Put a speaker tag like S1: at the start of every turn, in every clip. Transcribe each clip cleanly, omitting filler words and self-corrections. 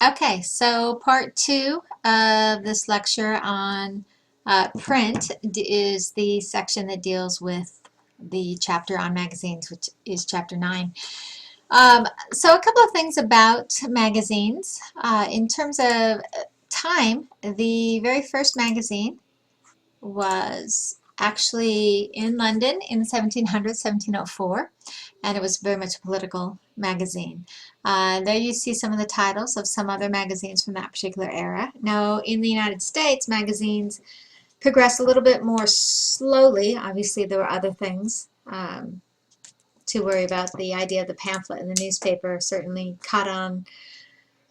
S1: Okay, so part two of this lecture on print is the section that deals with the chapter on magazines, which is chapter 9. So a couple of things about magazines. In terms of time, the very first magazine was actually in London in the 1700s, 1704, and it was very much a political magazine. There you see some of the titles of some other magazines from that particular era. Now, in the United States, magazines progressed a little bit more slowly. Obviously, there were other things to worry about. The idea of the pamphlet and the newspaper certainly caught on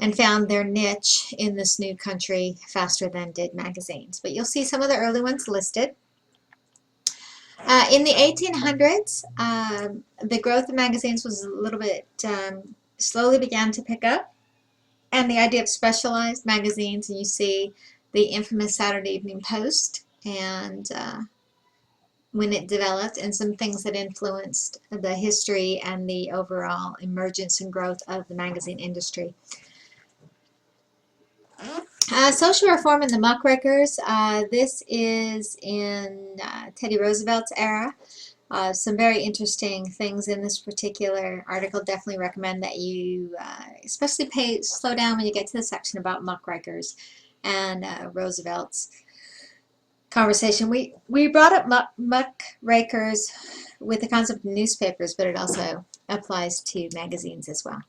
S1: and found their niche in this new country faster than did magazines. But you'll see some of the early ones listed. In the 1800s, the growth of magazines was a little bit slowly began to pick up, and the idea of specialized magazines, and you see the infamous Saturday Evening Post, and when it developed, and some things that influenced the history and the overall emergence and growth of the magazine industry. Social reform in the muckrakers. This is in Teddy Roosevelt's era. Some very interesting things in this particular article. Definitely recommend that you especially slow down when you get to the section about muckrakers and Roosevelt's conversation. We brought up muckrakers with the concept of newspapers, but it also applies to magazines as well.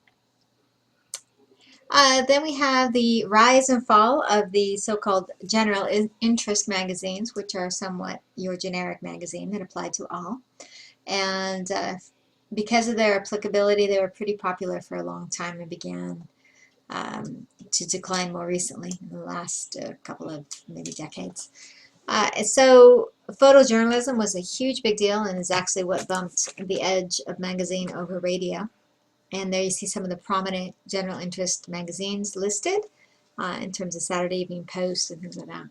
S1: Then we have the rise and fall of the so-called general interest magazines, which are somewhat your generic magazine that apply to all. And because of their applicability, they were pretty popular for a long time and began to decline more recently in the last couple of maybe decades. So photojournalism was a huge big deal and is actually what bumped the edge of magazine over radio. And there you see some of the prominent general interest magazines listed in terms of Saturday Evening Post and things like that.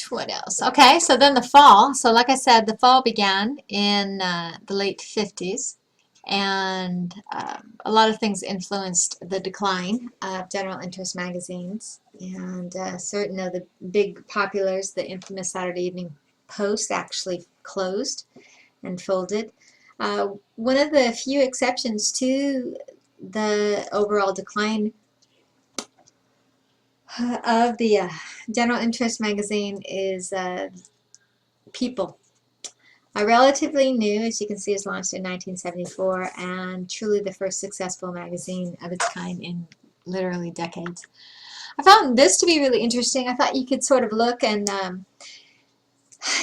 S1: What else? Okay, so then the fall. So like I said, the fall began in the late 50s, and a lot of things influenced the decline of general interest magazines. And certain of the big populars, the infamous Saturday Evening Post, actually closed and folded. One of the few exceptions to the overall decline of the general interest magazine is People. Relatively new, as you can see, is launched in 1974 and truly the first successful magazine of its kind in literally decades. I found this to be really interesting. I thought you could sort of look and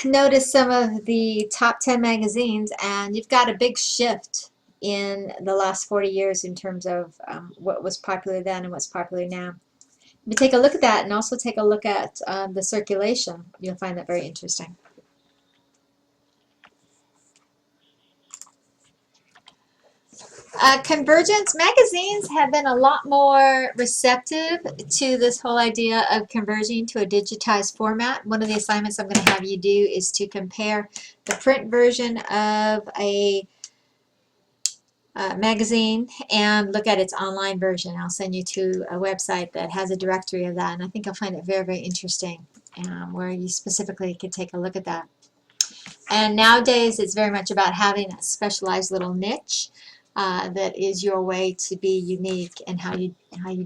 S1: notice some of the top 10 magazines, and you've got a big shift in the last 40 years in terms of what was popular then and what's popular now. If you take a look at that and also take a look at the circulation, you'll find that very interesting. Convergence magazines have been a lot more receptive to this whole idea of converging to a digitized format. One of the assignments I'm going to have you do is to compare the print version of a magazine and look at its online version. I'll send you to a website that has a directory of that, and I think you'll find it very, very interesting, where you specifically could take a look at that. And nowadays, it's very much about having a specialized little niche that is your way to be unique, and how you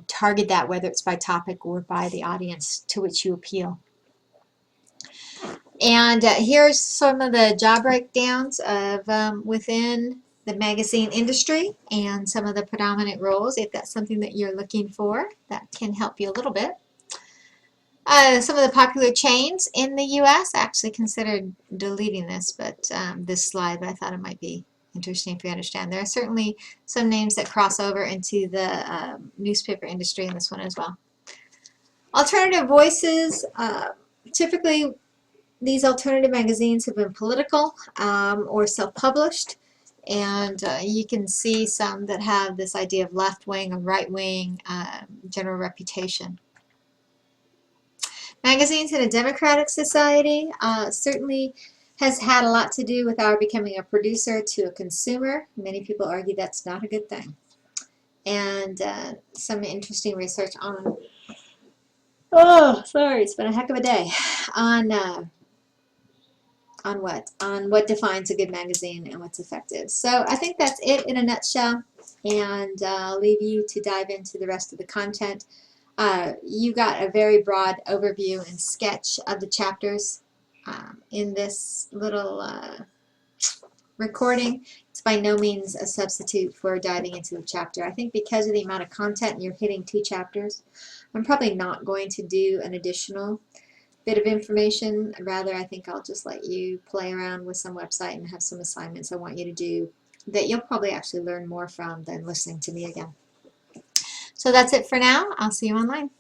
S1: target that, whether it's by topic or by the audience to which you appeal. And here's some of the job breakdowns of within the magazine industry and some of the predominant roles, if that's something that you're looking for. That can help you a little bit. Some of the popular chains in the U.S. I actually considered deleting this, but this slide, but I thought it might be interesting if you understand. There are certainly some names that cross over into the newspaper industry in this one as well. Alternative voices. Typically, these alternative magazines have been political or self-published, and you can see some that have this idea of left-wing or right-wing general reputation. Magazines in a democratic society certainly has had a lot to do with our becoming a producer to a consumer. Many people argue that's not a good thing. and some interesting research on, oh, sorry, it's been a heck of a day, on what? On what defines a good magazine and what's effective. So I think that's it in a nutshell, and I'll leave you to dive into the rest of the content. You got a very broad overview and sketch of the chapters in this little recording. It's by no means a substitute for diving into the chapter. I think because of the amount of content, you're hitting 2 chapters. I'm probably not going to do an additional bit of information. Rather, I think I'll just let you play around with some website and have some assignments I want you to do that you'll probably actually learn more from than listening to me again. So that's it for now. I'll see you online.